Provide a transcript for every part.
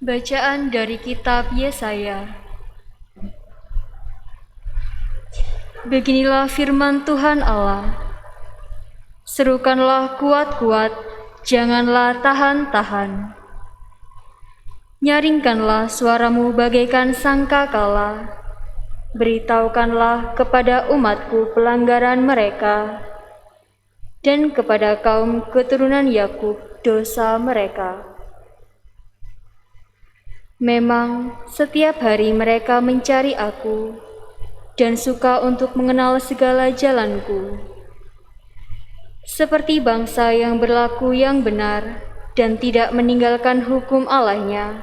Bacaan dari kitab Yesaya. Beginilah firman Tuhan Allah. Serukanlah kuat-kuat, janganlah tahan-tahan. Nyaringkanlah suaramu bagaikan sangkakala. Beritahukanlah kepada umatku pelanggaran mereka, dan kepada kaum keturunan Yakub dosa mereka. Memang setiap hari mereka mencari aku dan suka untuk mengenal segala jalanku. Seperti bangsa yang berlaku yang benar dan tidak meninggalkan hukum Allahnya,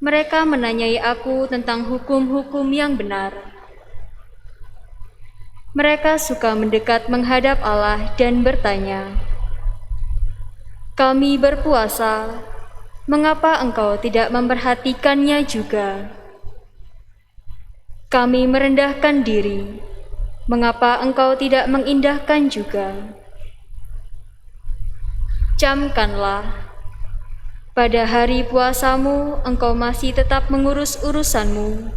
mereka menanyai aku tentang hukum-hukum yang benar. Mereka suka mendekat menghadap Allah dan bertanya, "Kami berpuasa, mengapa engkau tidak memperhatikannya juga? Kami merendahkan diri, mengapa engkau tidak mengindahkan juga?" Camkanlah, pada hari puasamu engkau masih tetap mengurus urusanmu,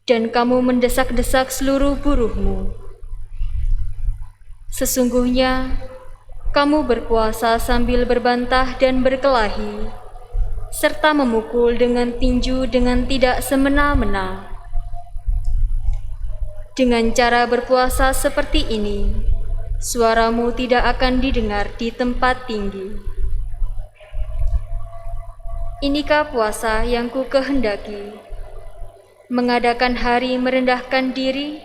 dan kamu mendesak-desak seluruh buruhmu. Sesungguhnya, kamu berpuasa sambil berbantah dan berkelahi, serta memukul dengan tinju dengan tidak semena-mena. Dengan cara berpuasa seperti ini, suaramu tidak akan didengar di tempat tinggi. Inikah puasa yang ku kehendaki? Mengadakan hari merendahkan diri,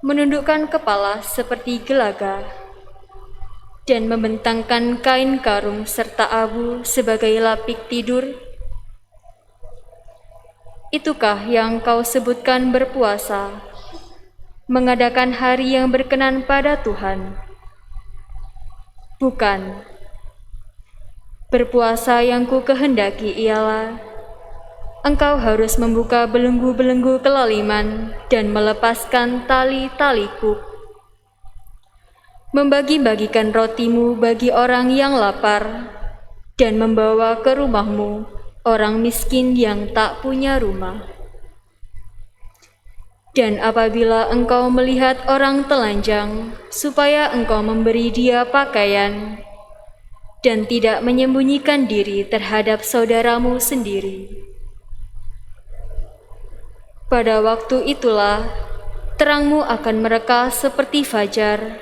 menundukkan kepala seperti gelagar, dan membentangkan kain karung serta abu sebagai lapik tidur? Itukah yang kau sebutkan berpuasa, mengadakan hari yang berkenan pada Tuhan? Bukan. Berpuasa yang ku kehendaki ialah engkau harus membuka belenggu-belenggu kelaliman dan melepaskan tali-tali kuk, membagi-bagikan rotimu bagi orang yang lapar, dan membawa ke rumahmu orang miskin yang tak punya rumah. Dan apabila engkau melihat orang telanjang, supaya engkau memberi dia pakaian, dan tidak menyembunyikan diri terhadap saudaramu sendiri. Pada waktu itulah terangmu akan mereka seperti fajar,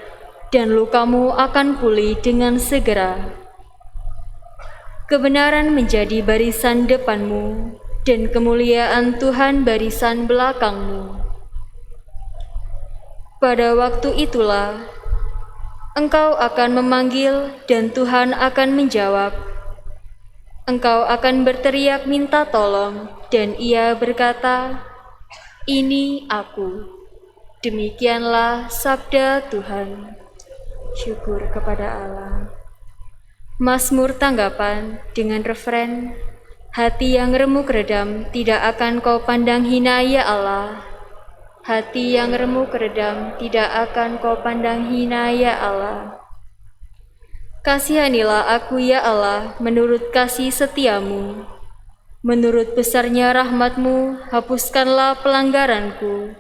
dan lukamu akan pulih dengan segera. Kebenaran menjadi barisan depanmu, dan kemuliaan Tuhan barisan belakangmu. Pada waktu itulah engkau akan memanggil, dan Tuhan akan menjawab. Engkau akan berteriak minta tolong, dan Ia berkata, "Ini aku." Demikianlah sabda Tuhan. Syukur kepada Allah. Mazmur tanggapan dengan referen, "Hati yang remuk redam tidak akan kau pandang hina ya Allah. Hati yang remuk redam tidak akan kau pandang hina ya Allah. Kasihanilah aku ya Allah menurut kasih setiamu. Menurut besarnya rahmatmu, hapuskanlah pelanggaranku.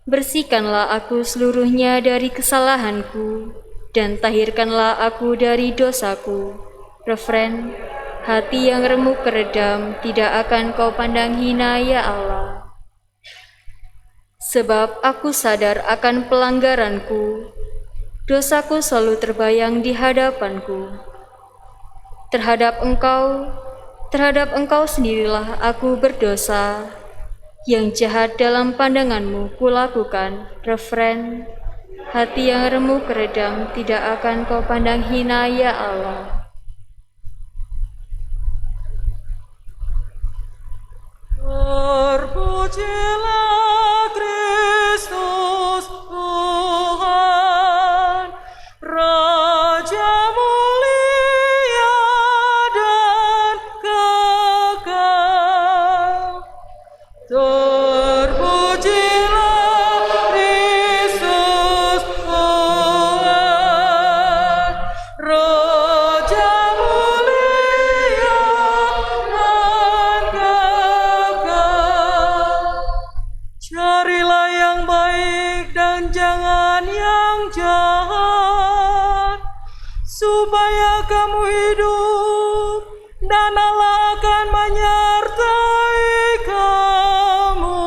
Bersihkanlah aku seluruhnya dari kesalahanku, dan tahirkanlah aku dari dosaku. Referen, hati yang remuk keredam tidak akan kau pandang hina ya Allah. Sebab aku sadar akan pelanggaranku, dosaku selalu terbayang di hadapanku. Terhadap engkau sendirilah aku berdosa, yang jahat dalam pandanganmu kulakukan. Referen, hati yang remuk keredam tidak akan kau pandang hina ya Allah. Terpujilah Kristus Tuhan, Raja mulia dan kekal. Terpujilah Kristus Tuhan, Raja kamu hidup, dan Allah akan menyertai kamu.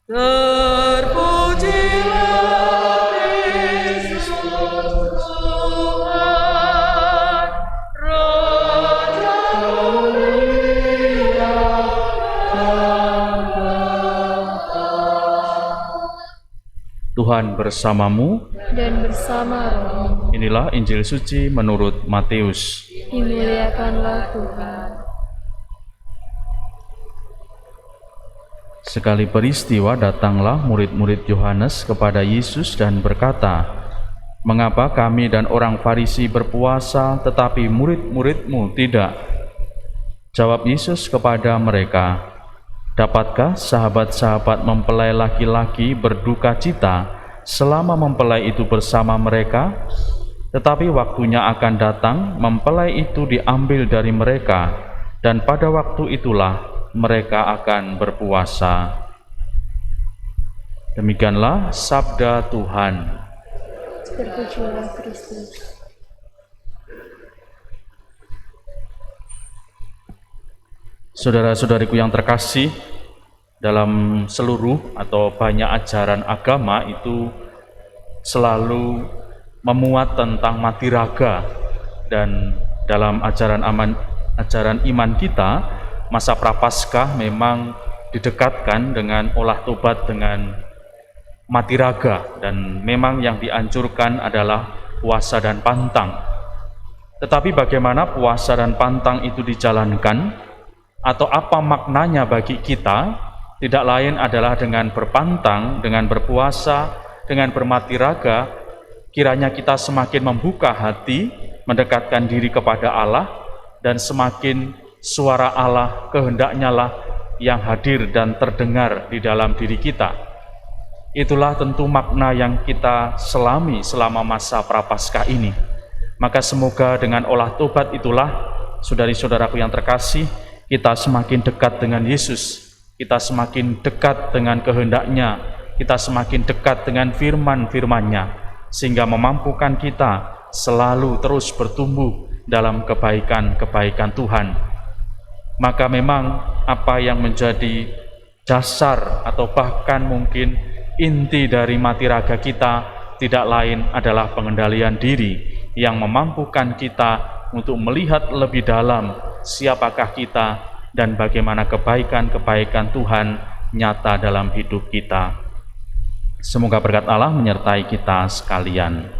Terpujilah Kristus Tuhan, Raja mulia dan Tuhan bersamamu. dan bersama rohmu. Inilah Injil suci menurut Matius. Dimuliakanlah Tuhan. Sekali peristiwa datanglah murid-murid Yohanes kepada Yesus dan berkata, "Mengapa kami dan orang Farisi berpuasa tetapi murid-muridmu tidak?" Jawab Yesus kepada mereka, "Dapatkah sahabat-sahabat mempelai laki-laki berduka cita selama mempelai itu bersama mereka? Tetapi waktunya akan datang, mempelai itu diambil dari mereka, dan pada waktu itulah mereka akan berpuasa." Demikianlah sabda Tuhan. Terpujilah Kristus. Saudara-saudariku yang terkasih, dalam seluruh atau banyak ajaran agama itu selalu memuat tentang mati raga, dan dalam ajaran iman kita, masa Prapaskah memang didekatkan dengan olah tobat dengan mati raga, dan memang yang dianjurkan adalah puasa dan pantang. Tetapi bagaimana puasa dan pantang itu dijalankan, atau apa maknanya bagi kita, tidak lain adalah dengan berpantang, dengan berpuasa, dengan bermati raga, kiranya kita semakin membuka hati, mendekatkan diri kepada Allah, dan semakin suara Allah, kehendaknya lah yang hadir dan terdengar di dalam diri kita. Itulah tentu makna yang kita selami selama masa Prapaskah ini. Maka semoga dengan olah tobat itulah, saudari-saudaraku yang terkasih, kita semakin dekat dengan Yesus, kita semakin dekat dengan kehendaknya, kita semakin dekat dengan firman-firman-Nya, sehingga memampukan kita selalu terus bertumbuh dalam kebaikan-kebaikan Tuhan. Maka memang apa yang menjadi dasar atau bahkan mungkin inti dari mati raga kita tidak lain adalah pengendalian diri yang memampukan kita untuk melihat lebih dalam siapakah kita dan bagaimana kebaikan-kebaikan Tuhan nyata dalam hidup kita. Semoga berkat Allah menyertai kita sekalian.